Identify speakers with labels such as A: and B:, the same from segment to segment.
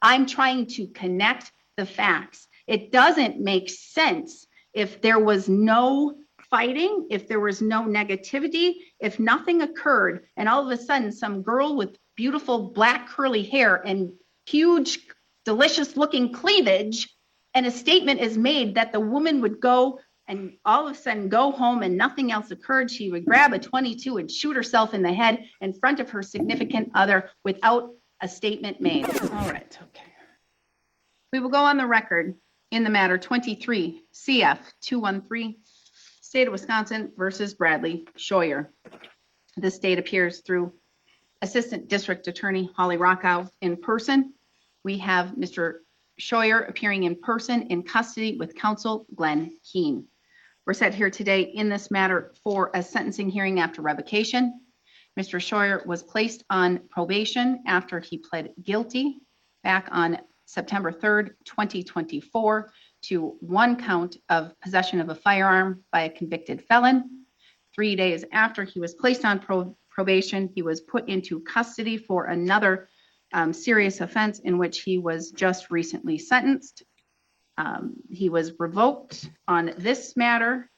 A: I'm trying to connect the facts. It doesn't make sense if there was no fighting, if there was no negativity, if nothing occurred, and all of a sudden some girl with beautiful black curly hair and huge, delicious looking cleavage, and a statement is made that the woman would go and all of a sudden go home and nothing else occurred. She would grab a 22 and shoot herself in the head in front of her significant other without a statement made. All right, okay. We will go on the record in the matter 23 CF 213, State of Wisconsin versus Bradley Scheuer. This state appears through Assistant District Attorney Holly Rockow in person. We have Mr. Scheuer appearing in person in custody with counsel Glenn Keene. We're set here today in this matter for a sentencing hearing after revocation. Mr. Scheuer was placed on probation after he pled guilty back on September 3rd, 2024 to one count of possession of a firearm by a convicted felon. 3 days after he was placed on probation, he was put into custody for another serious offense in which he was just recently sentenced. He was revoked on this matter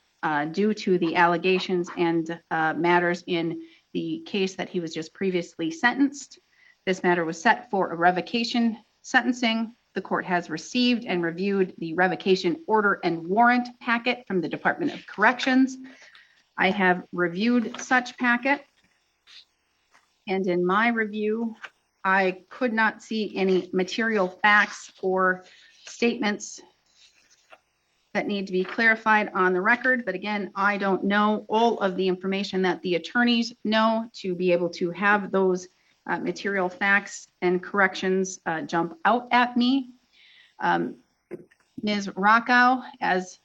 A: due to the allegations and matters in the case that he was just previously sentenced. This matter was set for a revocation sentencing. The court has received and reviewed the revocation order and warrant packet from the Department of Corrections. I have reviewed such packet, and in my review, I could not see any material facts or statements that need to be clarified on the record. But again, I don't know all of the information that the attorneys know to be able to have those material facts and corrections jump out at me. Ms. Rockow, as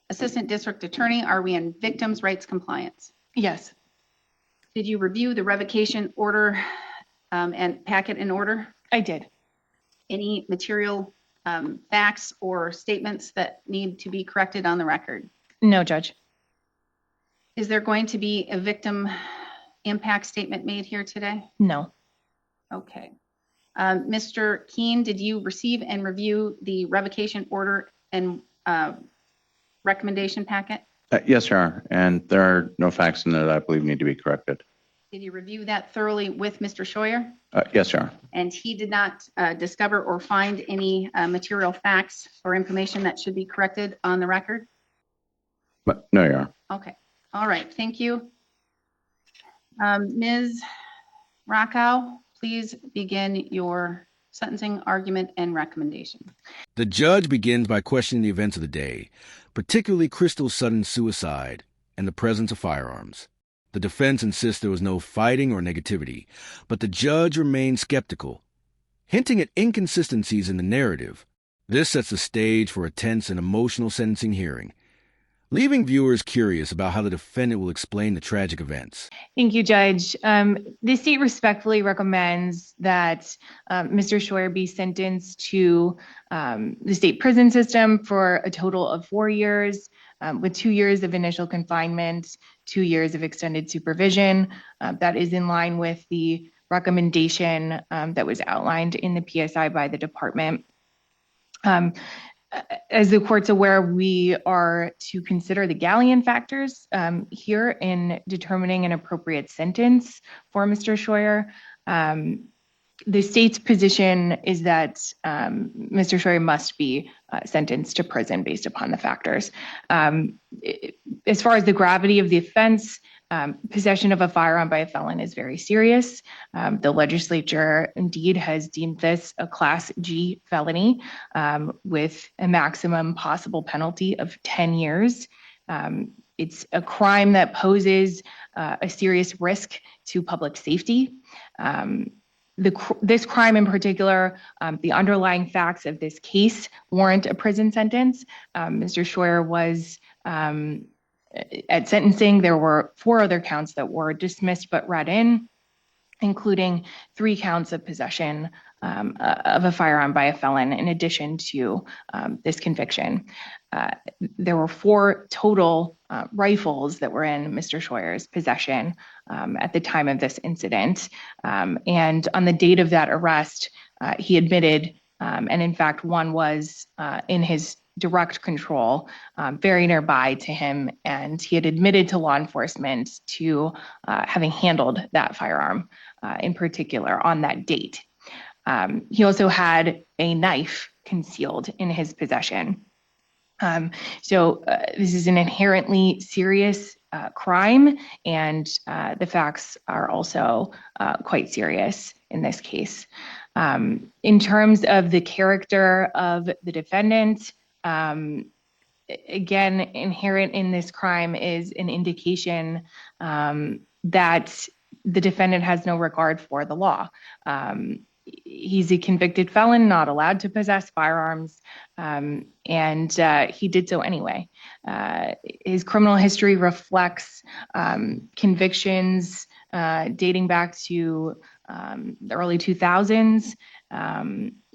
A: Assistant District Attorney, are we in victims' rights compliance?
B: Yes.
A: Did you review the revocation order and packet in order?
B: I did.
A: Any material facts or statements that need to be corrected on the record?
B: No, Judge.
A: Is there going to be a victim impact statement made here today?
B: No.
A: Okay. Mr. Keene, did you receive and review the revocation order and recommendation packet?
C: Yes, Your Honor, and there are no facts in there that I believe need to be corrected.
A: Did you review that thoroughly with Mr. Scheuer?
C: Yes, Your Honor.
A: And he did not discover or find any material facts or information that should be corrected on the record?
C: But no, Your Honor.
A: Okay. All right. Thank you. Ms. Rockow, please begin your sentencing argument and recommendation.
D: The judge begins by questioning the events of the day, particularly Crystal's sudden suicide and the presence of firearms. The defense insists there was no fighting or negativity, but the judge remains skeptical, hinting at inconsistencies in the narrative. This sets the stage for a tense and emotional sentencing hearing, leaving viewers curious about how the defendant will explain the tragic events.
B: Thank you, Judge. The state respectfully recommends that Mr. Scheuer be sentenced to the state prison system for a total of 4 years, with 2 years of initial confinement, 2 years of extended supervision. That is in line with the recommendation that was outlined in the PSI by the department. As the court's aware, we are to consider the Galleon factors here in determining an appropriate sentence for Mr. Scheuer. The state's position is that Mr. Scheuer must be sentenced to prison based upon the factors. As far as the gravity of the offense, possession of a firearm by a felon is very serious. The legislature indeed has deemed this a Class G felony with a maximum possible penalty of 10 years. It's a crime that poses a serious risk to public safety. This crime in particular, the underlying facts of this case warrant a prison sentence. Mr. Scheuer was at sentencing. There were 4 other counts that were dismissed but read in, including 3 counts of possession of a firearm by a felon in addition to this conviction. There were 4 total rifles that were in Mr. Scheuer's possession at the time of this incident. And on the date of that arrest, he admitted And in fact, one was in his direct control, very nearby to him, and he had admitted to law enforcement to having handled that firearm in particular on that date. He also had a knife concealed in his possession. So this is an inherently serious crime, and the facts are also quite serious in this case. In terms of the character of the defendant, again, inherent in this crime is an indication that the defendant has no regard for the law. He's a convicted felon, not allowed to possess firearms, and he did so anyway. His criminal history reflects convictions dating back to the early 2000s.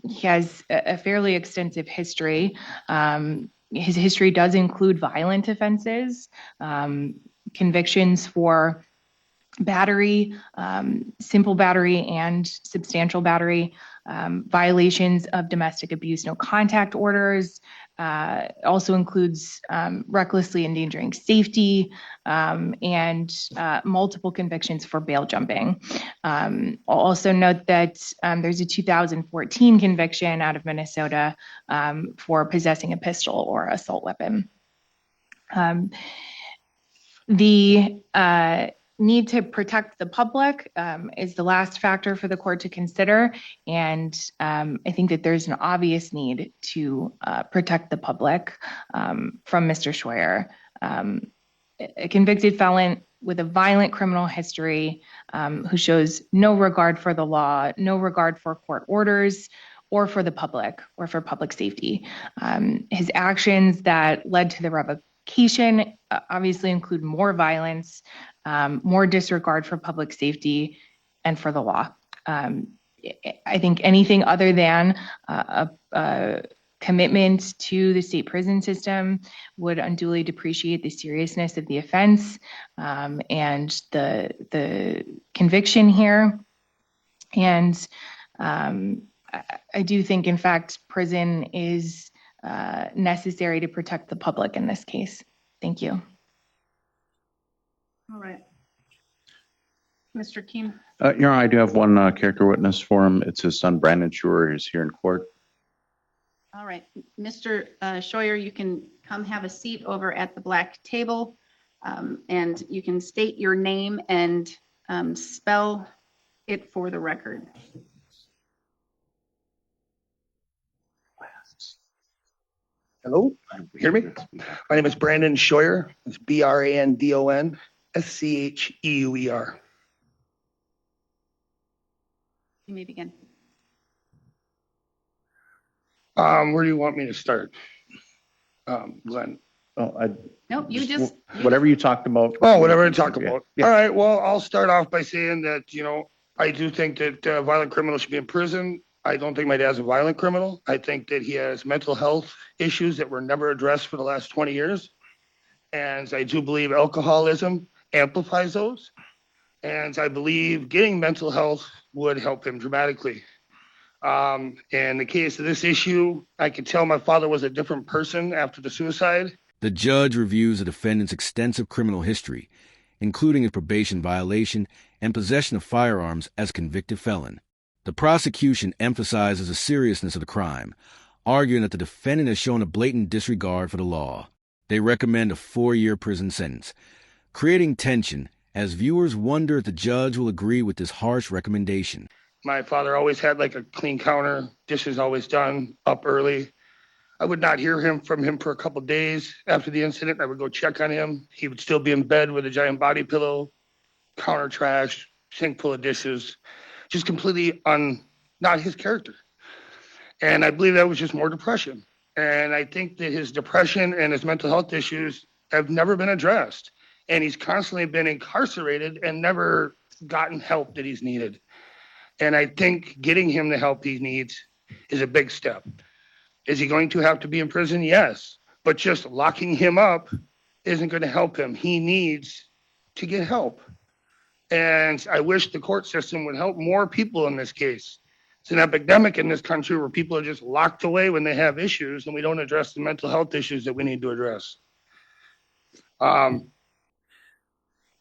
B: He has a fairly extensive history. His history does include violent offenses, convictions for battery, simple battery, and substantial battery, violations of domestic abuse no contact orders, also includes recklessly endangering safety, and multiple convictions for bail jumping. I'll also note that there's a 2014 conviction out of Minnesota for possessing a pistol or assault weapon. The need to protect the public is the last factor for the court to consider. And I think that there's an obvious need to protect the public from Mr. Scheuer. A convicted felon with a violent criminal history who shows no regard for the law, no regard for court orders, or for the public, or for public safety. His actions that led to the revocation obviously include more violence, more disregard for public safety and for the law. I think anything other than a commitment to the state prison system would unduly depreciate the seriousness of the offense and the conviction here. And I do think, in fact, prison is necessary to protect the public in this case. Thank you.
A: All right. Mr. Keene.
C: Your Honor, I do have one character witness for him. It's his son, Brandon Scheuer, who's here in court.
A: All right. Mr. Scheuer, you can come have a seat over at the black table, and you can state your name and spell it for the record.
E: Hello, hear me? My name is Brandon Scheuer. It's Brandon Scheuer.
A: You may begin.
E: Where do you want me to start? Glenn.
C: Oh,
A: Nope, you just.
C: whatever you talked about.
E: Oh, whatever to talk about.
C: Yeah.
E: All right, well, I'll start off by saying that, I do think that violent criminals should be in prison. I don't think my dad's a violent criminal. I think that he has mental health issues that were never addressed for the last 20 years. And I do believe alcoholism amplifies those. And I believe getting mental health would help him dramatically. In the case of this issue, I could tell my father was a different person after the suicide.
D: The judge reviews the defendant's extensive criminal history, including a probation violation and possession of firearms as a convicted felon. The prosecution emphasizes the seriousness of the crime, arguing that the defendant has shown a blatant disregard for the law. They recommend a 4-year prison sentence, creating tension as viewers wonder if the judge will agree with this harsh recommendation.
E: My father always had like a clean counter, dishes always done, up early. I would not hear from him for a couple of days after the incident. I would go check on him. He would still be in bed with a giant body pillow, counter trash, sink full of dishes, just completely not his character. And I believe that was just more depression. And I think that his depression and his mental health issues have never been addressed. And he's constantly been incarcerated and never gotten help that he's needed. And I think getting him the help he needs is a big step. Is he going to have to be in prison? Yes. But just locking him up isn't going to help him. He needs to get help. And I wish the court system would help more people in this case. It's an epidemic in this country where people are just locked away when they have issues, and we don't address the mental health issues that we need to address. 3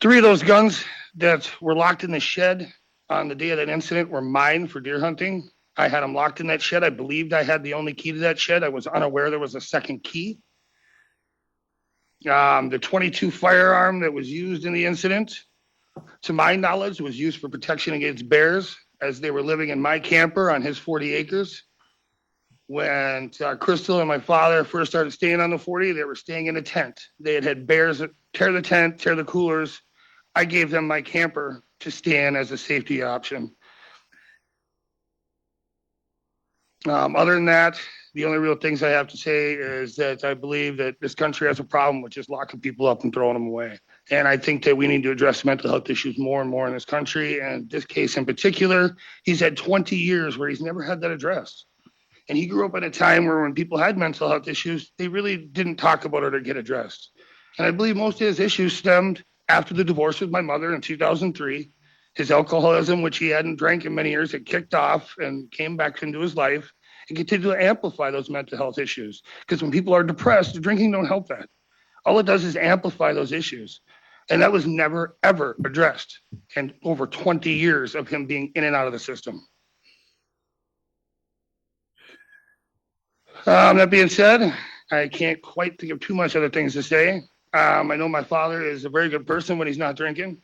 E: of those guns that were locked in the shed on the day of that incident were mine for deer hunting. I had them locked in that shed. I believed I had the only key to that shed. I was unaware there was a second key. The .22 firearm that was used in the incident, to my knowledge, was used for protection against bears as they were living in my camper on his 40 acres. When Crystal and my father first started staying on the 40, they were staying in a tent. They had bears tear the tent, tear the coolers. I gave them my camper to stay in as a safety option. Other than that, the only real things I have to say is that I believe that this country has a problem with just locking people up and throwing them away. And I think that we need to address mental health issues more and more in this country. And this case in particular, he's had 20 years where he's never had that addressed. And he grew up in a time where when people had mental health issues, they really didn't talk about it or get addressed. And I believe most of his issues stemmed after the divorce with my mother in 2003. His alcoholism, which he hadn't drank in many years, had kicked off and came back into his life and continued to amplify those mental health issues. Because when people are depressed, drinking don't help that. All it does is amplify those issues. And that was never, ever addressed in over 20 years of him being in and out of the system. That being said, I can't quite think of too much other things to say. I know my father is a very good person when he's not drinking.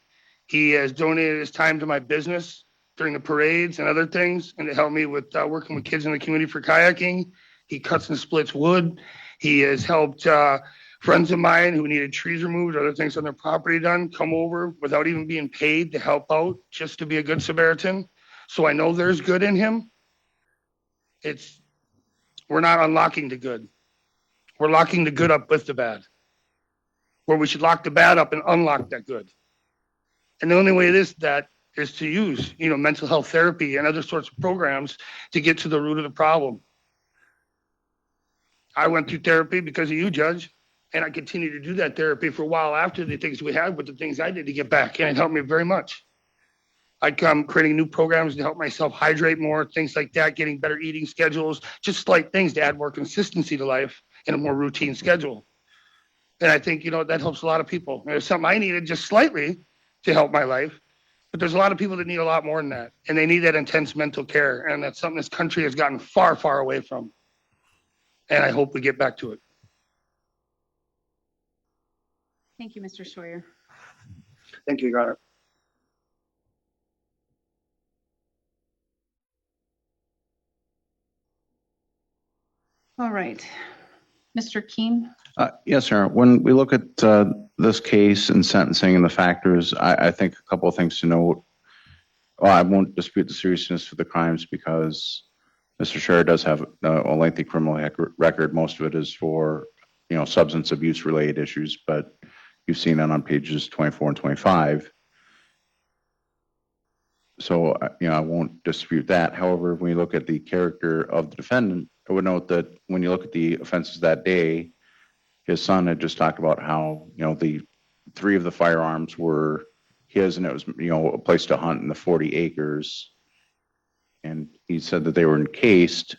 E: He has donated his time to my business during the parades and other things, and to help me with working with kids in the community for kayaking. He cuts and splits wood. He has helped friends of mine who needed trees removed or other things on their property done come over without even being paid to help out, just to be a good Samaritan. So I know there's good in him. We're not unlocking the good. We're locking the good up with the bad. Where we should lock the bad up and unlock that good. And the only way that is to use, mental health therapy and other sorts of programs to get to the root of the problem. I went through therapy because of you, Judge, and I continue to do that therapy for a while after the things we had with the things I did to get back, and it helped me very much. I come creating new programs to help myself hydrate more, things like that, getting better eating schedules, just slight things to add more consistency to life and a more routine schedule. And I think, that helps a lot of people. There's something I needed just slightly to help my life, but there's a lot of people that need a lot more than that. And they need that intense mental care. And that's something this country has gotten far, far away from. And I hope we get back to it.
A: Thank you, Mr. Scheuer.
E: Thank you, Your Honor.
A: All right. Mr. Keene?
C: Yes, sir. When we look at this case and sentencing and the factors, I think a couple of things to note. Well, I won't dispute the seriousness of the crimes because Mr. Scheuer does have a lengthy criminal record. Most of it is for, substance abuse related issues, but you've seen that on pages 24 and 25. So, I won't dispute that. However, when you look at the character of the defendant, I would note that when you look at the offenses that day, his son had just talked about how, the 3 of the firearms were his and it was, a place to hunt in the 40 acres. And he said that they were encased.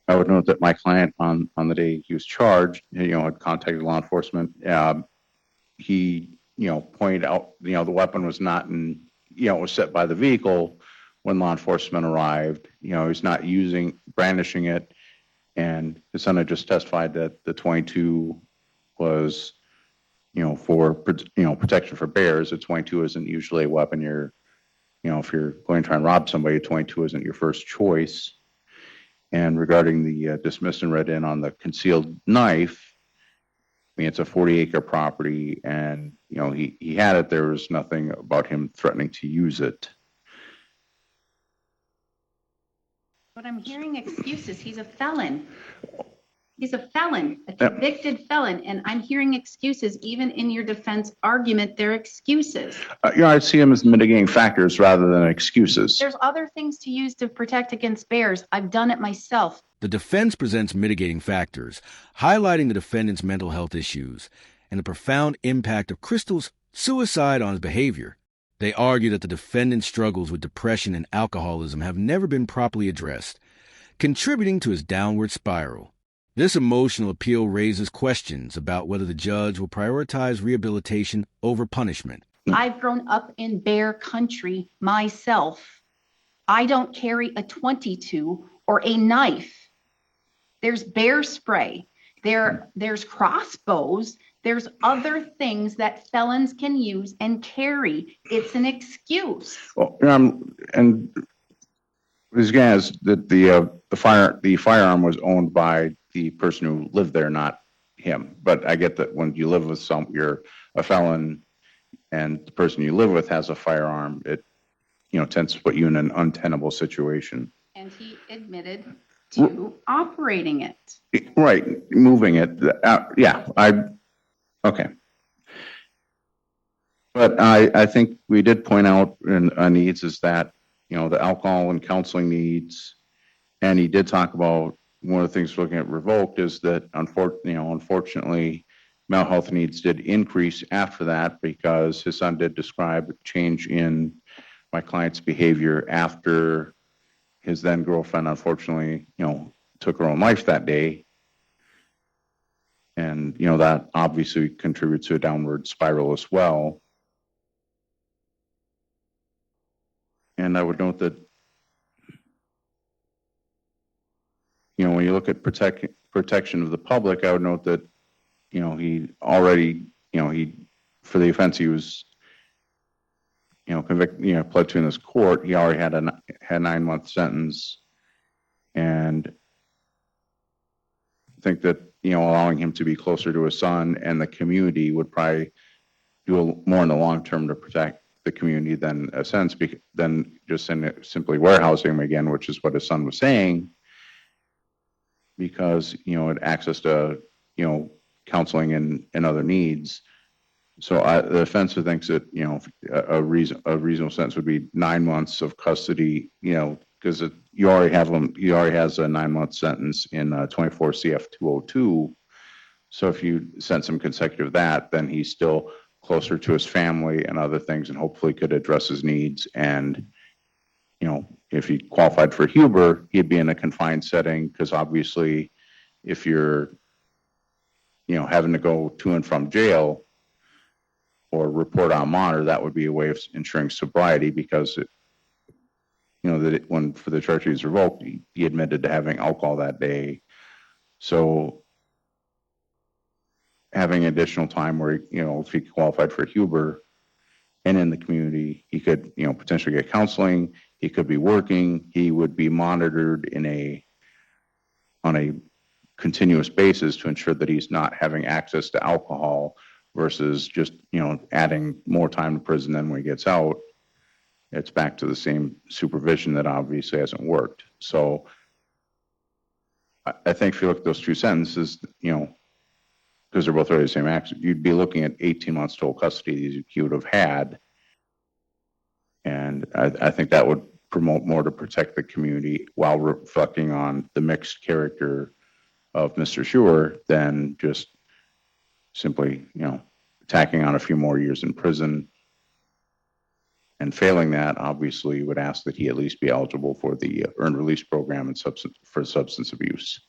C: I would note that my client on the day he was charged, had contacted law enforcement. He, pointed out, the weapon was not in, was set by the vehicle when law enforcement arrived. He's not brandishing it. And his son had just testified that the .22 was, for, protection for bears. A .22 isn't usually a weapon if you're going to try and rob somebody, a .22 isn't your first choice. And regarding the dismissed and read in on the concealed knife, it's a 40-acre property, and he had it. There was nothing about him threatening to use it.
A: But I'm hearing excuses. He's a felon. He's a felon, a convicted felon, and I'm hearing excuses. Even in your defense argument, they're excuses.
C: I see them as mitigating factors rather than excuses.
A: There's other things to use to protect against bears. I've done it myself.
D: The defense presents mitigating factors, highlighting the defendant's mental health issues and the profound impact of Crystal's suicide on his behavior. They argue that the defendant's struggles with depression and alcoholism have never been properly addressed, contributing to his downward spiral. This emotional appeal raises questions about whether the judge will prioritize rehabilitation over punishment.
A: I've grown up in bear country myself. I don't carry a 22 or a knife. There's bear spray. There's crossbows. There's other things that felons can use and carry. It's an excuse.
C: Well, and this guy has the firearm was owned by the person who lived there, not him. But I get that when you live with you're a felon, and the person you live with has a firearm, it tends to put you in an untenable situation.
A: And he admitted to operating it.
C: Right, moving it. Okay. But I think we did point out in needs is that, the alcohol and counseling needs, and he did talk about one of the things looking at revoked is that unfortunately, mental health needs did increase after that because his son did describe a change in my client's behavior after his then girlfriend, unfortunately, took her own life that day. And, that obviously contributes to a downward spiral as well. And I would note that, when you look at protection of the public, I would note that, he already, for the offense he was, convicted, pled to in this court, he already had a 9-month sentence. And I think that, allowing him to be closer to his son and the community would probably do more in the long term to protect the community than just simply warehousing him again, which is what his son was saying, because, it access to, counseling and other needs. So the offender thinks that, a reasonable sentence would be 9 months of custody, because he already has a 9-month sentence in 24 CF 202. So if you sentence him consecutive to that, then he's still closer to his family and other things, and hopefully could address his needs. And, if he qualified for Huber, he'd be in a confined setting, because obviously if you're, having to go to and from jail or report on monitor, that would be a way of ensuring sobriety, because when for the charge he was revoked, he admitted to having alcohol that day. So having additional time where, if he qualified for Huber and in the community, he could, potentially get counseling. He could be working. He would be monitored on a continuous basis to ensure that he's not having access to alcohol versus just, adding more time to prison. Then when he gets out, it's back to the same supervision that obviously hasn't worked. So I think if you look at those two sentences, because they're both really the same action, you'd be looking at 18 months total custody he would have had. And I think that would promote more to protect the community while reflecting on the mixed character of Mr. Schuer than just simply, tacking on a few more years in prison. And failing that, obviously, you would ask that he at least be eligible for the earned release program and for substance abuse.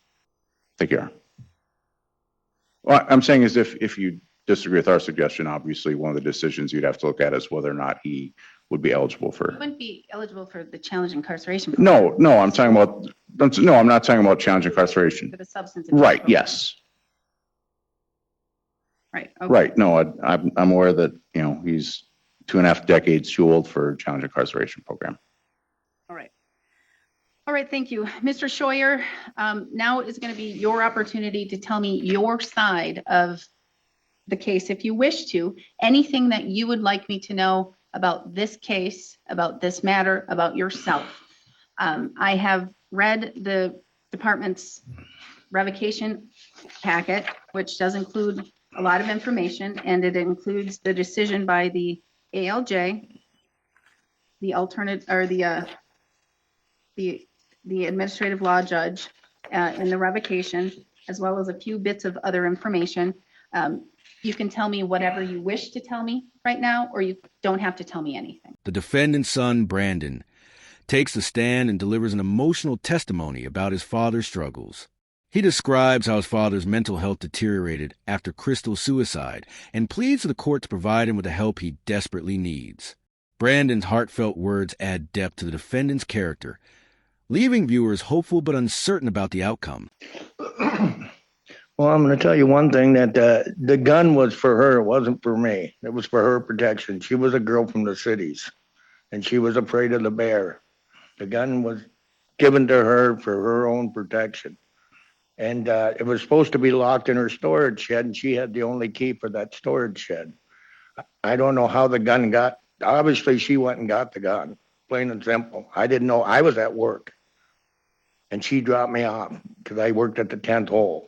C: Thank you. Well, I'm saying is if you disagree with our suggestion, obviously one of the decisions you'd have to look at is whether or not he would be eligible for.
A: He wouldn't be eligible for the challenge incarceration.
C: No, I'm talking about. No, I'm not talking about challenge incarceration.
A: For the substance abuse
C: Right.
A: program.
C: Yes.
A: Right. Okay.
C: Right. No, I'm aware that he's 2.5 decades too old for challenge incarceration program.
A: All right. All right. Thank you, Mr. Scheuer. Now is going to be your opportunity to tell me your side of the case, if you wish to. Anything that you would like me to know about this case, about this matter, about yourself. I have read the department's revocation packet, which does include a lot of information, and it includes the decision by the ALJ, the alternate, or the administrative law judge in the revocation, as well as a few bits of other information. You can tell me whatever you wish to tell me right now, or you don't have to tell me anything.
D: The defendant's son, Brandon, takes the stand and delivers an emotional testimony about his father's struggles. He describes how his father's mental health deteriorated after Crystal's suicide and pleads to the court to provide him with the help he desperately needs. Brandon's heartfelt words add depth to the defendant's character, leaving viewers hopeful but uncertain about the outcome.
F: Well, I'm going to tell you one thing, that the gun was for her. It wasn't for me. It was for her protection. She was a girl from the cities, and she was afraid of the bear. The gun was given to her for her own protection. And it was supposed to be locked in her storage shed, and she had the only key for that storage shed. I don't know how the gun got. Obviously, she went and got the gun, plain and simple. I didn't know. I was at work, and she dropped me off because I worked at the 10th hole.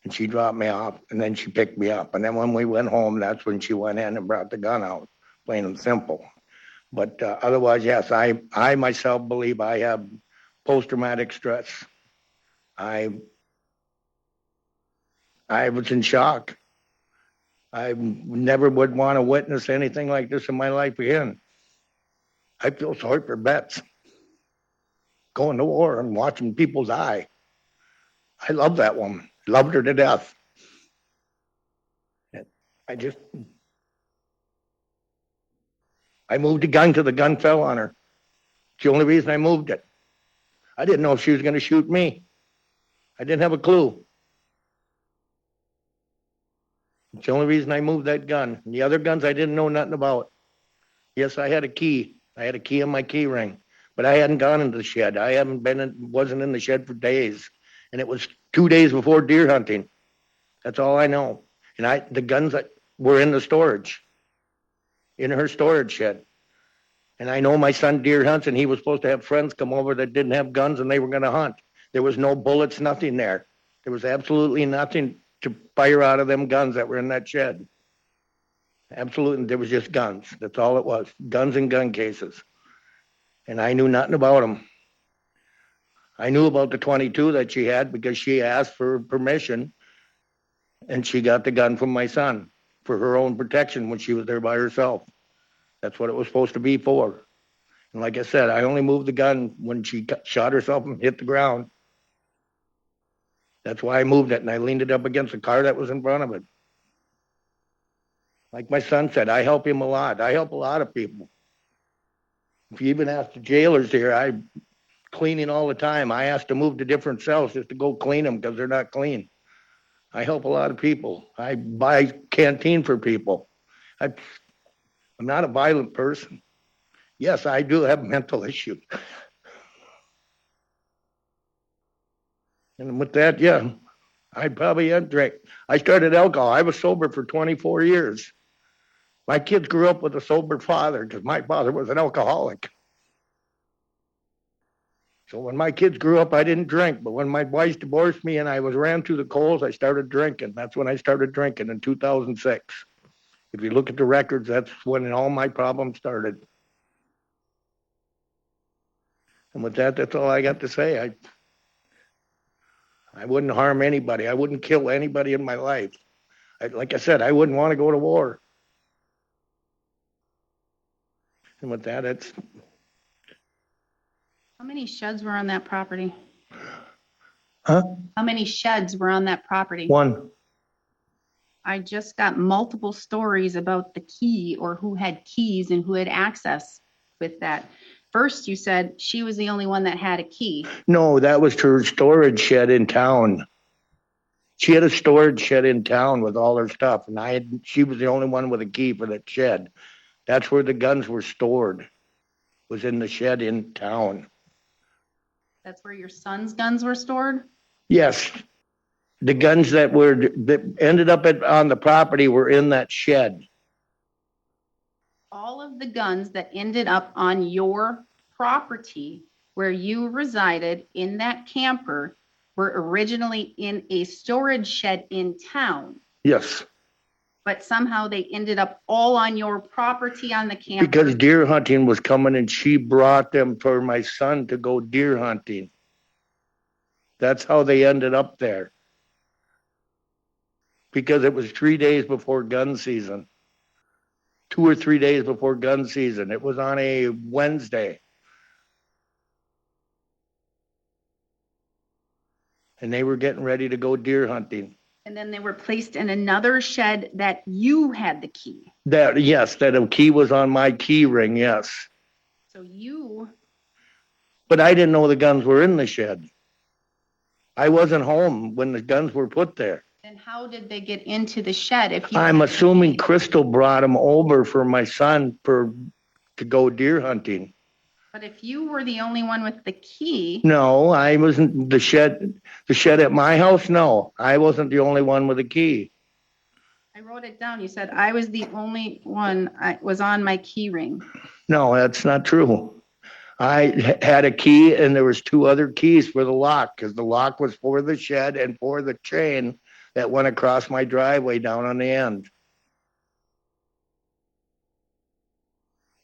F: And she dropped me off, and then she picked me up. And then when we went home, that's when she went in and brought the gun out, plain and simple. But otherwise, yes, I myself believe I have post-traumatic stress. I was in shock. I never would want to witness anything like this in my life again. I feel sorry for Bets going to war and watching people die. I love that woman. Loved her to death. I moved the gun till the gun fell on her. It's the only reason I moved it. I didn't know if she was going to shoot me. I didn't have a clue. It's the only reason I moved that gun. And the other guns I didn't know nothing about. Yes, I had a key. I had a key in my key ring, but I hadn't gone into the shed. Wasn't in the shed for days. And it was 2 days before deer hunting. That's all I know. And the guns that were in the storage, in her storage shed. And I know my son deer hunts, and he was supposed to have friends come over that didn't have guns, and they were going to hunt. There was no bullets, nothing there. There was absolutely nothing to fire out of them guns that were in that shed. Absolutely, there was just guns. That's all it was. Guns and gun cases. And I knew nothing about them. I knew about the 22 that she had because she asked for permission, and she got the gun from my son for her own protection when she was there by herself. That's what it was supposed to be for. And like I said, I only moved the gun when she shot herself and hit the ground. That's why I moved it, and I leaned it up against the car that was in front of it. Like my son said, I help him a lot. I help a lot of people. If you even ask the jailers here, I'm cleaning all the time. I ask to move to different cells just to go clean them because they're not clean. I help a lot of people. I buy canteen for people. I'm not a violent person. Yes, I do have mental issues. And with that, yeah, I'd probably drink. I started alcohol. I was sober for 24 years. My kids grew up with a sober father because my father was an alcoholic. So when my kids grew up, I didn't drink. But when my wife divorced me and I ran through the coals, I started drinking. That's when I started drinking in 2006. If you look at the records, that's when all my problems started. And with that, that's all I got to say. I wouldn't harm anybody. I wouldn't kill anybody in my life. Like I said, I wouldn't want to go to war. And with that, it's...
A: How many sheds were on that property?
F: Huh?
A: How many sheds were on that property?
F: One.
A: I just got multiple stories about the key or who had keys and who had access with that. First, you said she was the only one that had a key.
F: No, that was her storage shed in town. She had a storage shed in town with all her stuff, and she was the only one with a key for that shed. That's where the guns were stored, was in the shed in town.
A: That's where your son's guns were stored?
F: Yes. The guns that ended up on the property were in that shed.
A: All of the guns that ended up on your property where you resided in that camper were originally in a storage shed in town,
F: Yes,
A: but somehow they ended up all on your property on the camper.
F: because deer hunting was coming and she brought them for my son to go deer hunting. That's how they ended up there. because it was 3 days before gun season. 2 or 3 days before gun season. It was on a Wednesday. And they were getting ready to go deer hunting.
A: And then they were placed in another shed that you had the key.
F: That a key was on my key ring, yes.
A: So you,
F: But I didn't know the guns were in the shed. I wasn't home when the guns were put there.
A: then how did they get into the shed if you?
F: I'm
A: had the
F: assuming
A: key?
F: Crystal brought them over for my son to go deer hunting.
A: But if you were the only one with the key,
F: No, I wasn't. The shed at my house, no. I wasn't the only one with a key.
A: I wrote it down. You said I was the only one. I was on my key ring.
F: No, that's not true. I had a key and there was 2 other keys for the lock, because the lock was for the shed and for the chain that went across my driveway down on the end.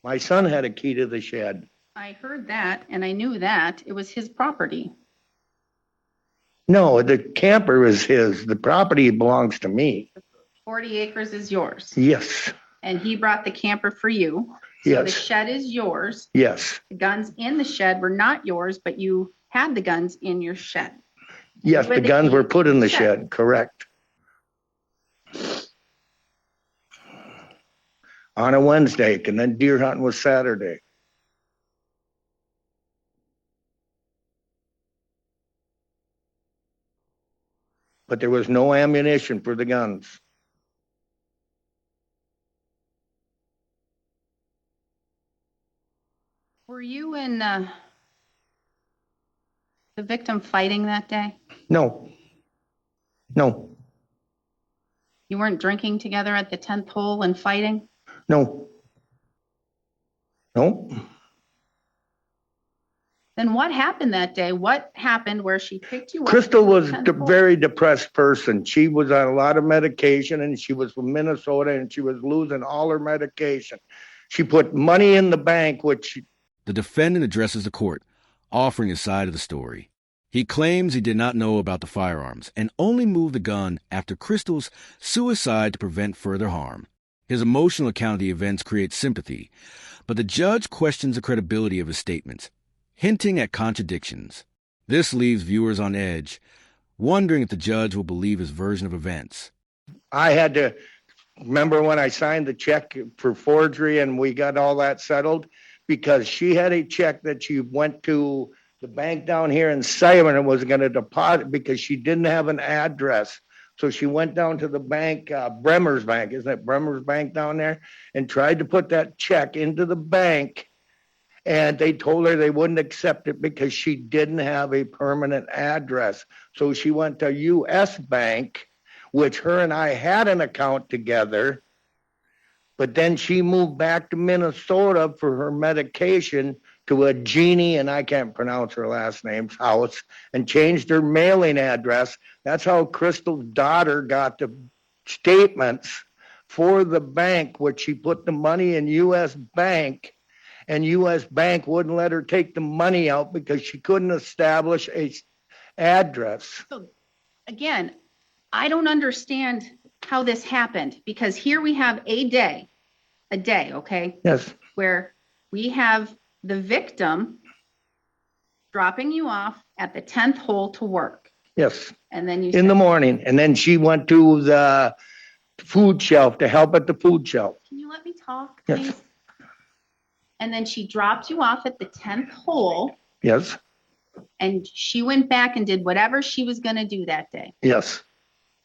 F: My son had a key to the shed.
A: I heard that and I knew that it was his property.
F: No, the camper is his. The property belongs to me.
A: 40 acres is yours.
F: Yes,
A: And he brought the camper for you. So the
F: yes,
A: shed is yours.
F: yes,
A: The guns in the shed were not yours, but you had the guns in your shed.
F: yes.
A: Where
F: The
A: the
F: guns
A: key
F: were put in the
A: shed.
F: shed, correct. On a Wednesday, and then deer hunting was Saturday. But there was no ammunition for the guns.
A: Were you and the victim fighting that day?
F: No, no,
A: You weren't drinking together at the 10th hole and fighting?
F: no, no.
A: Then what happened that day? What happened where she picked you up?
F: Crystal was
A: at
F: a
A: the 10th hole?
F: very depressed person. She was on a lot of medication and she was from Minnesota and she was losing all her medication. She put money in the bank, which
D: The defendant addresses the court, offering his side of the story. He claims he did not know about the firearms and only moved the gun after Crystal's suicide to prevent further harm. His emotional account of the events creates sympathy, but the judge questions the credibility of his statements, hinting at contradictions. This leaves viewers on edge, wondering if the judge will believe his version of events.
F: I had to remember when I signed the check for forgery and we got all that settled, because she had a check that she went to the bank down here in Simon and was going to deposit because she didn't have an address. So she went down to the bank, Bremer's Bank, isn't it Bremer's Bank down there, and tried to put that check into the bank. And they told her they wouldn't accept it because she didn't have a permanent address. So she went to US Bank, which her and I had an account together. But then she moved back to Minnesota for her medication to a Jeannie, and I can't pronounce her last name's house, and changed her mailing address. That's how Crystal's daughter got the statements for the bank, which she put the money in US Bank, and US Bank wouldn't let her take the money out because she couldn't establish a address.
A: So again, I don't understand how this happened, because here we have a day, okay,
F: Yes,
A: where we have the victim dropping you off at the 10th hole to work.
F: yes,
A: And then you
F: in the
A: said,
F: morning. And then she went to the food shelf to help at the food shelf.
A: can you let me talk,
F: Yes.
A: please? And then she dropped you off at the 10th hole,
F: Yes,
A: and she went back and did whatever she was going to do that day.
F: yes,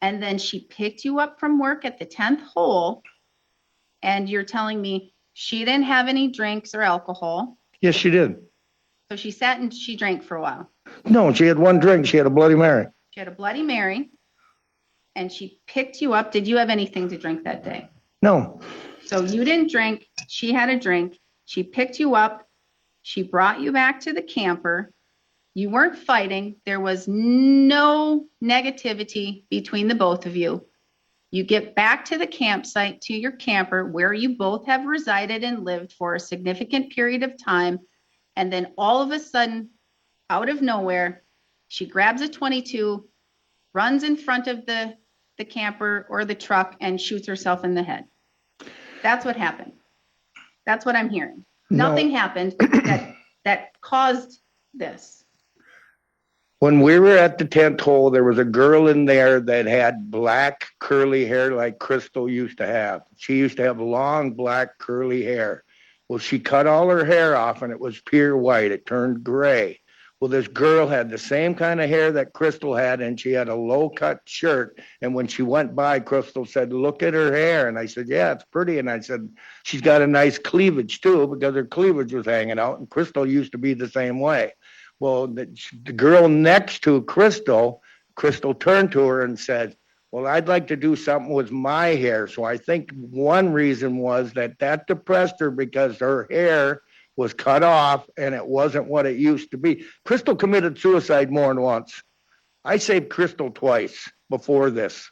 A: And then she picked you up from work at the 10th hole, and you're telling me she didn't have any drinks or alcohol.
F: yes, she did.
A: So she sat and she drank for a while.
F: No, she had one drink. She had a Bloody Mary.
A: She had a Bloody Mary, and she picked you up. Did you have anything to drink that day?
F: No,
A: So you didn't drink. She had a drink. She picked you up. She brought you back to the camper. You weren't fighting. There was no negativity between the both of you. You get back to the campsite, to your camper, where you both have resided and lived for a significant period of time. And then all of a sudden, out of nowhere, she grabs a 22, runs in front of the the camper or the truck and shoots herself in the head. That's what happened. That's what I'm hearing.
F: No.
A: Nothing happened that caused this.
F: When we were at the tent hole, there was a girl in there that had black curly hair like Crystal used to have. She used to have long black curly hair. Well, she cut all her hair off and it was pure white. It turned gray. Well, this girl had the same kind of hair that Crystal had, and she had a low-cut shirt. And when she went by, Crystal said, "Look at her hair." And I said, "Yeah, it's pretty." And I said, "She's got a nice cleavage too," because her cleavage was hanging out. And Crystal used to be the same way. Well, the girl next to Crystal turned to her and said, "Well, I'd like to do something with my hair." So I think one reason was that depressed her because her hair was cut off and it wasn't what it used to be. Crystal committed suicide more than once. I saved Crystal twice before this.